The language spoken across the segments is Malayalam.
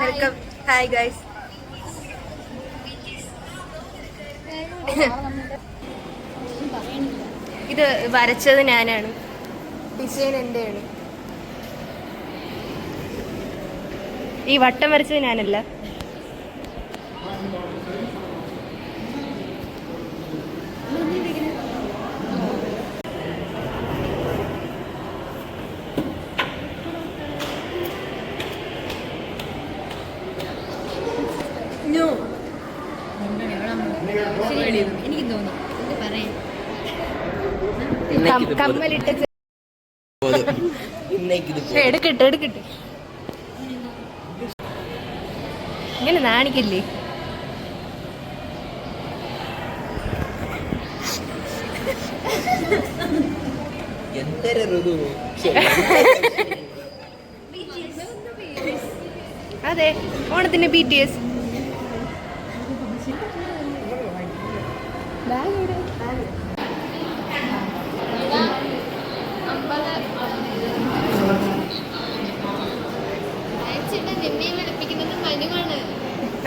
വെൽക്കം. Hi guys. ഇത് വരച്ചത് ഞാനാണ്, ഡിസൈൻ എന്റെയാണ്. ഈ വട്ടം വരച്ചത് ഞാനല്ല. എനിക്ക് തോന്നി കമ്മലിട്ട് എടുക്കട്ടെ ഇങ്ങനെ നാണിക്കില്ലേ? അതെ, ഓണത്തിന് BTS.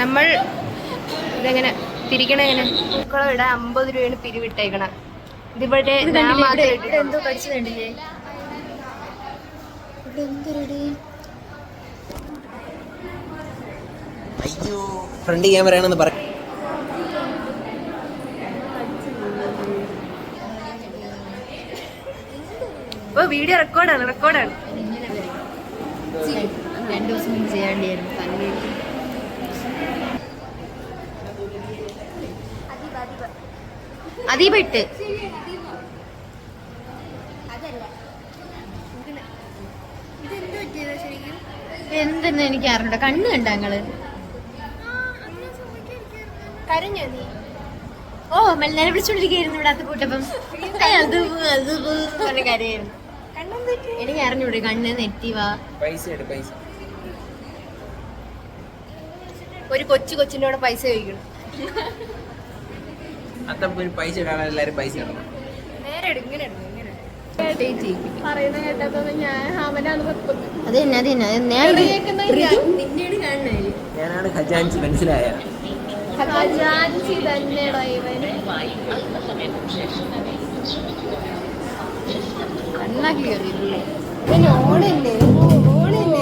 നമ്മൾ ഇതെങ്ങനെ തിരിക്കണ എങ്ങനെ? ഇവിടെ 50 രൂപയാണ് പിരിവിട്ടേക്കണം. ഇതിവിടെ എന്തോ കടിച്ചതുണ്ടില്ലേ? അയ്യോ, ഫ്രണ്ട് ക്യാമറ ആണെന്ന് പറ. ഓ, വീഡിയോ റെക്കോർഡാണ്. 2 ദിവസം മുമ്പ് ചെയ്യാണ്ടിയായിരുന്നു. അതീപട്ട് എന്തെന്ന് എനിക്ക് അറിഞ്ഞൂടാ. കണ്ണ് കണ്ട ഞങ്ങള് കരഞ്ഞോ നീ? ഓ, മെല്ലനെ വിളിച്ചോണ്ടിരിക്കുന്നു ഇവിടെ. അത് കൂട്ടപ്പം കരയായിരുന്നു. എനിക്ക് അറിഞ്ഞൂടെ കണ്ണ് നെറ്റിവാ. ഒരു കൊച്ചിനോട് പൈസ ചോദിക്കണം. പൈസ ഇടാൻ എല്ലാരും പൈസ ഇടണം. നേരെ ഇങ്ങനെ പറയുന്ന കേട്ടപ്പോ ഞാൻ അവനാണ് ഞാനാണ് ഖജാൻജി, മനസ്സിലായ? ഖജാൻജി തന്നെയാണോ ഇവന്? കണ്ണാക്കി കയറിയില്ലേ? ഓണല്ലേ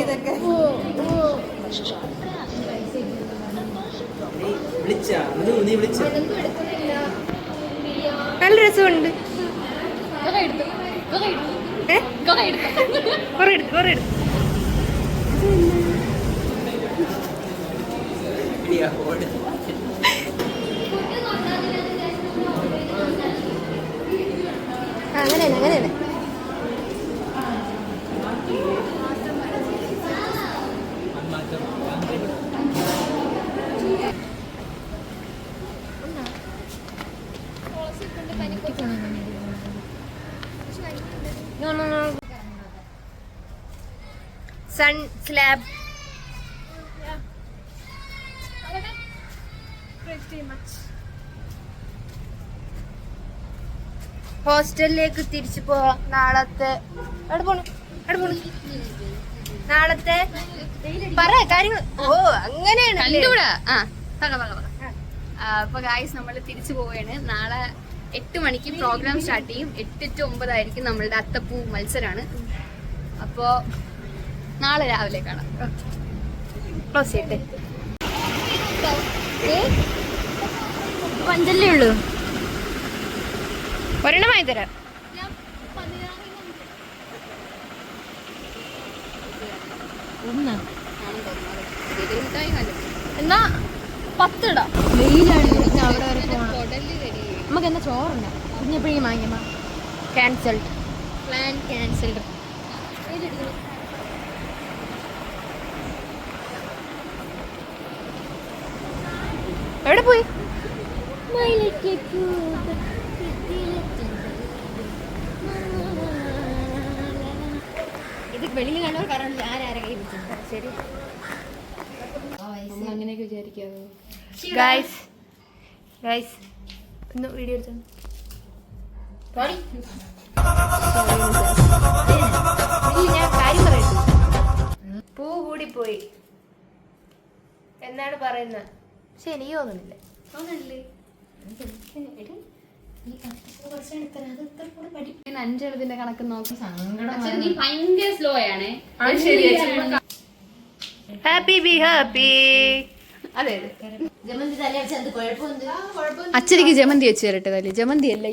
ഇതൊക്കെ. നല്ല രസമുണ്ട്. കൊറേ എടുത്തു. അങ്ങനെയാണ്. Sun slab. ഹോസ്റ്റലിലേക്ക് തിരിച്ചു പോവാം. നാളത്തെ പറ കാര്യങ്ങൾ. ഓ, അങ്ങനെയാണ്. അപ്പൊ ഗായ്സ്, നമ്മൾ തിരിച്ചു പോവുകയാണ്. നാളെ 8 മണിക്ക് പ്രോഗ്രാം സ്റ്റാർട്ട് ചെയ്യും. 8 to 9 ആയിരിക്കും നമ്മളുടെ അത്തപ്പൂ മത്സരമാണ്. അപ്പോ നാളെ രാവിലെ കാണാം. ക്ലോസ് ചെയ്യട്ടെ. പഞ്ചല്ലേ ഉള്ളൂ. ഒരെണ്ണമായി തരാം. എന്നാ 10 ഇടാം. വെയിലാണ്. അവിടെ വരെ പോകണം. നമുക്ക് എന്നാ ചോറുണ്ട കുഞ്ഞപ്പോഴേക്കും വാങ്ങിയമ്മ. ക്യാൻസൽഡ്. Plan cancelled. എവിടെ പോയി? ഇത് വെളിയിൽ കണ്ടവർ കാരണം ആരാരെ കൈ വെച്ചിട്ടുണ്ട്. ശരി, അങ്ങനെയൊക്കെ വിചാരിക്കാവോ? ഗൈസ് ഒന്ന് വീഡിയോ എടുത്തു. ഞാൻ കാര്യം പറയട്ടെ. പൂ കൂടി പോയി. എന്നാണ് പറയുന്നത്. പക്ഷെ എനിക്ക് തോന്നുന്നില്ല. അഞ്ചെഴുതിന്റെ കണക്ക് നോക്കി നീ ഭയങ്കര സ്ലോ ആണ്. Happy be happy. അതെ അച്ഛനിക്ക് ജമന്തി വെച്ച് തരട്ടെ. തല്ലേ ജമന്തി അല്ല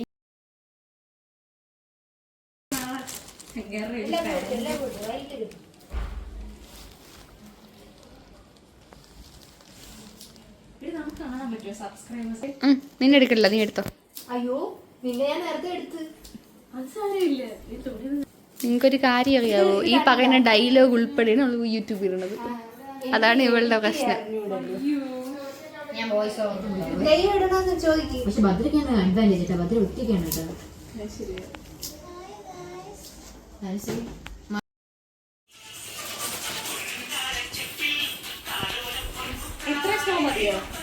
നിന്നെ എടുക്കട്ടില്ല, നീ എടുത്തോ. അയ്യോ നിന്നെ ഞാൻ നേരത്തെ എടുത്ത്. നിങ്ങൾക്കൊരു കാര്യം അറിയാവോ, ഈ പറയുന്ന ഡയലോഗ് ഉൾപ്പെടെയാണ് നമ്മൾ യൂട്യൂബിൽ ഇടുന്നത്. അതാണ് ഇവളുടെ പ്രശ്നം. ഞാൻ വോയിസ് ഓവർ ചോദിക്കും. പക്ഷെ ഭദ്രക്കാണ് അഡ്വാൻറ്റേജ് കേട്ടോ. ഭദ്ര ഒറ്റയ്ക്കാണ് കേട്ടോ.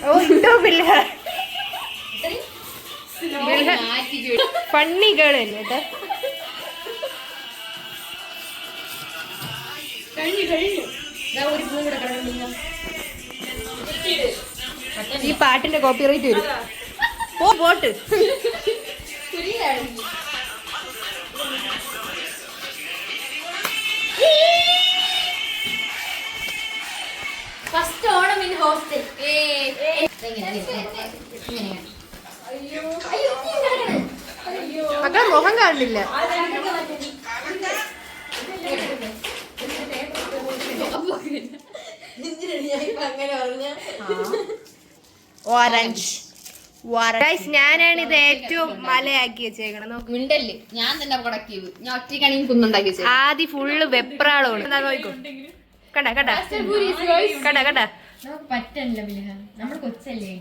ഓ ഇട്ടോ പിള്ള ഫണ്ണി ഗേൾ അല്ലേ കേട്ടോ. ഈ പാട്ടിന്റെ കോപ്പിറൈറ്റ് വരും. ഓ പോട്ട്. First Onam in hostel. മക്കളെ മുഖം കാണുന്നില്ല. ഓറഞ്ച്. ഞാനാണ് ഇത് ഏറ്റവും മലയാക്കി വെച്ചേക്കണം. മിണ്ടല്ലേ, ഞാൻ തന്നെ പ്രൊഡക്റ്റീവ്. ഞാൻ ഒറ്റയ്ക്കാണെങ്കിൽ കുന്നുണ്ടാക്കി വെച്ചത്. ആദ്യം ഫുള്ള് വെപ്രാളമാണ്. നോക്കോ കണ്ട കണ്ട കണ്ട കണ്ട. പറ്റണില്ല നമ്മൾ കൊച്ചല്ലേ.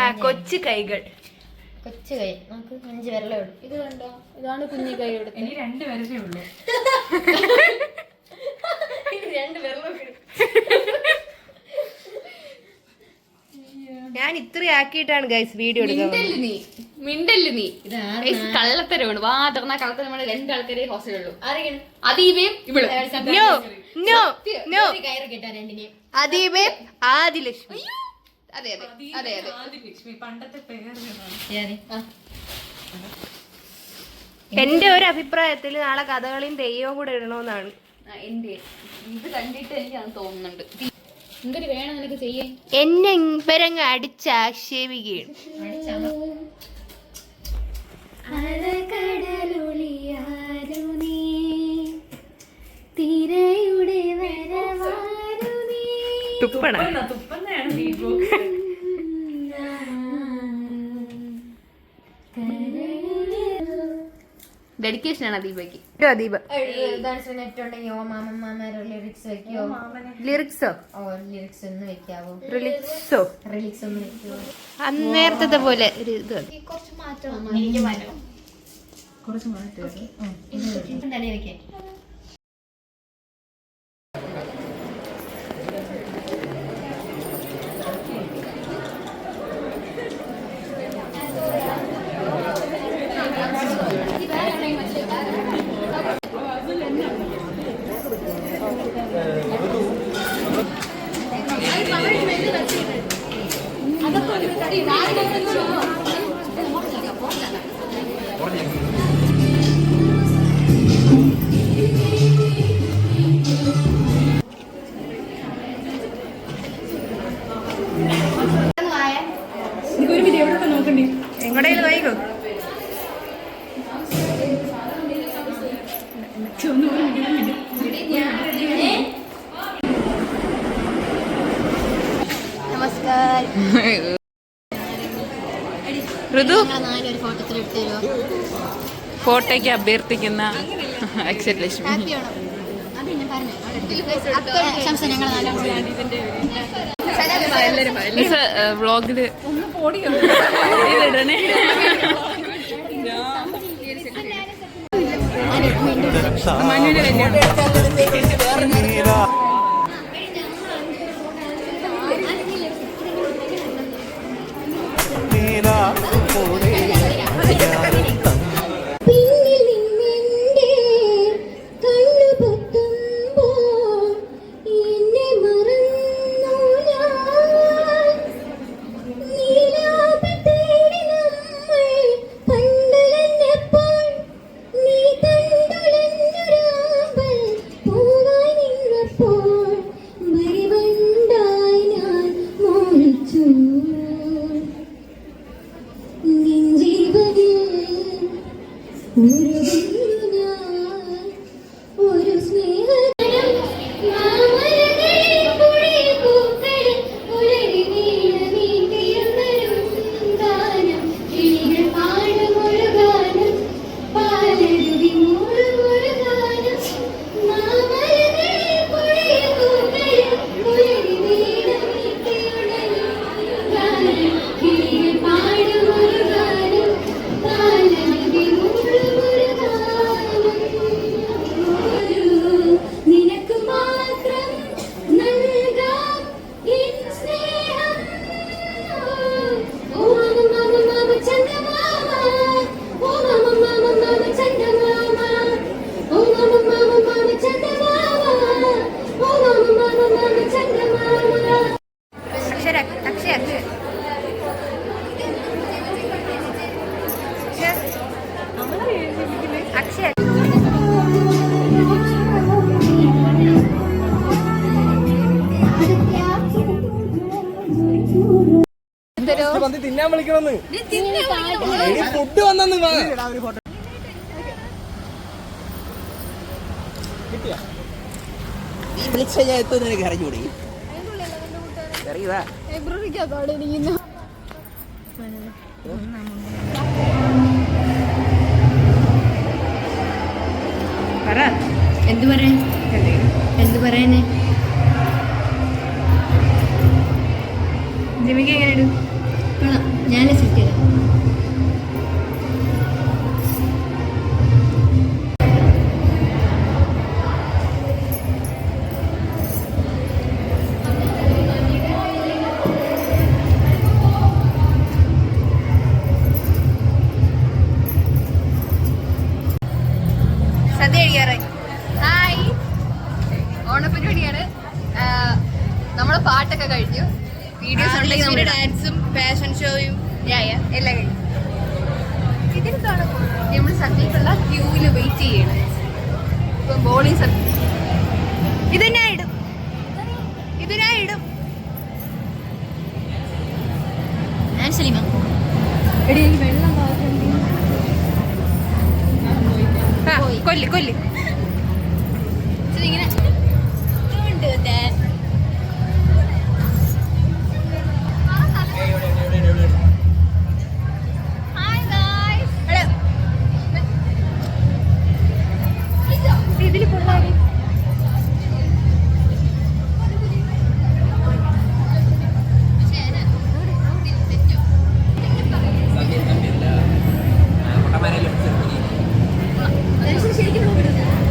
ആ കൊച്ചു കൈകൾ. കൊച്ചു കൈ നമുക്ക് 5 വിരലേ ഉള്ളൂ. ഇത് കണ്ടോ, ഇതാണ് കുഞ്ഞു കൈ എടുത്ത്. എനിക്ക് 2 വിരലേ ഉള്ളൂ. 2 വിരലേ. ഞാൻ ഇത്രയും ആക്കിയിട്ടാണ് ഗൈസ് വീഡിയോ എടുക്കുന്നത്. മിണ്ടല്ലു നീ കള്ളത്തരമാണ്. വാ തുറന്ന കള്ളത്തരമാണ്. 2 ആൾക്കാരെ ഹോസ്റ്റലുള്ളൂ. അതീവയും ഇവള്. അതീബേ ആദിലക്ഷ്മി. അതെ അതെ അതെ അതെ. പണ്ടത്തെ പേര്. എന്റെ ഒരു അഭിപ്രായത്തിൽ നാളെ കഥകളിയും തെയ്യവും കൂടെ ഇടണമെന്നാണ് എന്റെ. ഇത് കണ്ടിട്ട് എനിക്ക് അത് തോന്നുന്നുണ്ട്. എന്തൊരു വേണം നിനക്ക് ചെയ്യാൻ. എന്നെ ഇവരങ്ങ് അടിച്ചാക്ഷേപിക്കുകയാണ്. തുപ്പണ ഡെഡിക്കേഷൻ ആണ് അദീപയ്ക്ക്. അദീപ ലിറിക്സോ റിലിക്സോ അന്നേരത്തെ പോലെ ഒരു ഇത് കുറച്ച് മാറ്റം. എങ്ങോട്ടേലും വൈകോ. നമസ്കാരം. ഋതു ഫോട്ടോയ്ക്ക് അഭ്യർത്ഥിക്കുന്ന അക്ഷരലക്ഷ്മി. വ്ളോഗില് ഇതിടണേ. മനുവിന്റെ കല്യാണം. വന്ന് തിന്നാൻ വിളിക്കണമെന്ന് ഫുഡ് വന്നു കിട്ടിയാ നീ വിളിച്ച ഞാൻ എത്തുന്ന എനിക്ക് അറിഞ്ഞൂടി അറിയതാ എന്ത് പറയാൻ എന്ത് പറയാനേ ജിമിക്ക് എങ്ങനെയുണ്ട്? ഞാൻ സെറ്റ് ചെയ്ത സദ്യ കഴിക്കാറായി. ഹായ്, ഓണപ്പരിപാടിയാണ്. നമ്മള് പാട്ടൊക്കെ കഴിഞ്ഞു. വീഡിയോസ് ഉണ്ടെങ്കിൽ നമ്മുടെ ഡാൻസും ഫാഷൻ ഷോയും എല്ലാം കഴിഞ്ഞു. ഇതിനൊക്കെയാണ് നമ്മൾ സദ്യക്കുള്ള ക്യൂവില് വെയിറ്റ് ചെയ്യണം. ഇപ്പൊ ബോളിംഗ് സദ്യ ഇത് ഞാൻ ഇടും. ഞാൻ സലീമ കൊല്ലി ഇങ്ങനെ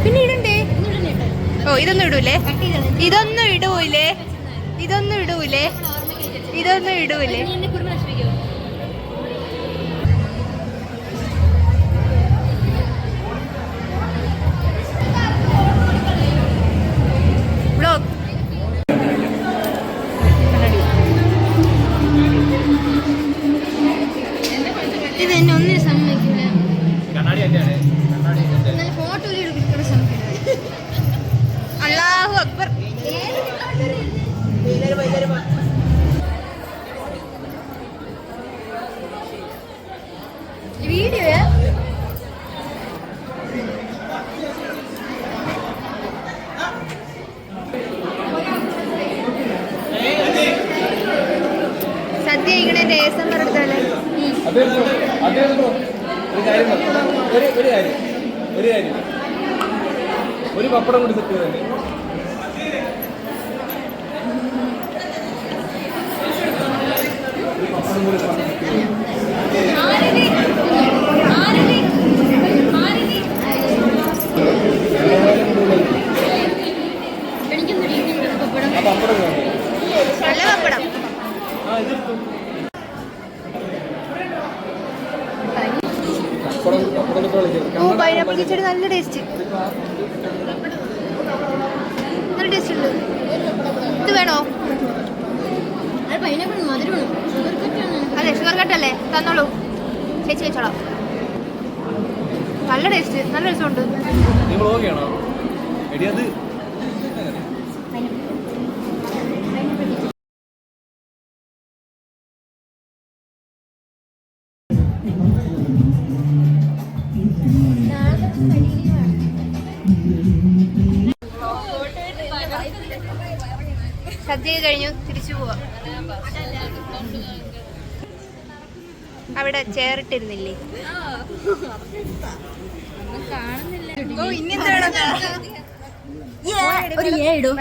പിന്നെ ഇടണ്ടേ? ഓ ഇതൊന്നും ഇടൂലേ? ഇതൊന്നും ഇടൂലേ? വ്ലോഗ് ഇത് എന്നെ ഒന്നിനും സമ്മതിക്കില്ല. ഫോട്ടോ എടുക്കുന്ന സമ്മതിക്കില്ല. അല്ലാഹു അക്ബർ. വീഡിയോ സദ്യ കഴിക്കണേന്റെ ഏസം പറഞ്ഞാലേ ഒരു പപ്പടം കൂടി സെറ്റ് ചെയ്തല്ലേ നല്ല പപ്പടം. പൈനാപ്പിൾ കിച്ചടി നല്ല ടേസ്റ്റ് ഉണ്ട്. ഇത് വേണോ? പൈനാപ്പിൾ മധുരമാണ്. അതെ ഷുഗർ കട്ടല്ലേ, തന്നോളൂ ചേച്ചി വെച്ചോളാം. നല്ല ടേസ്റ്റ്, നല്ല രസമുണ്ട്. നിങ്ങൾ ഓക്കെയാണോ? എടി അത് സദ്യ കഴിഞ്ഞു തിരിച്ചു പോവാം. അവിടെ ചേറിട്ടിരുന്നില്ലേ? ഒരു ഇടും.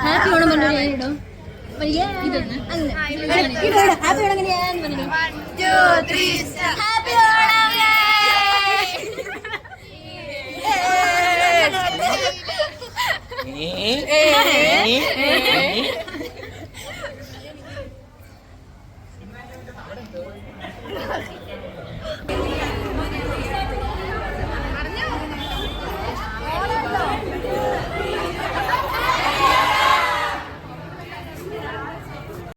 ഹാപ്പി ഓണം പറഞ്ഞ ഇടും. Happy Onam happy Onam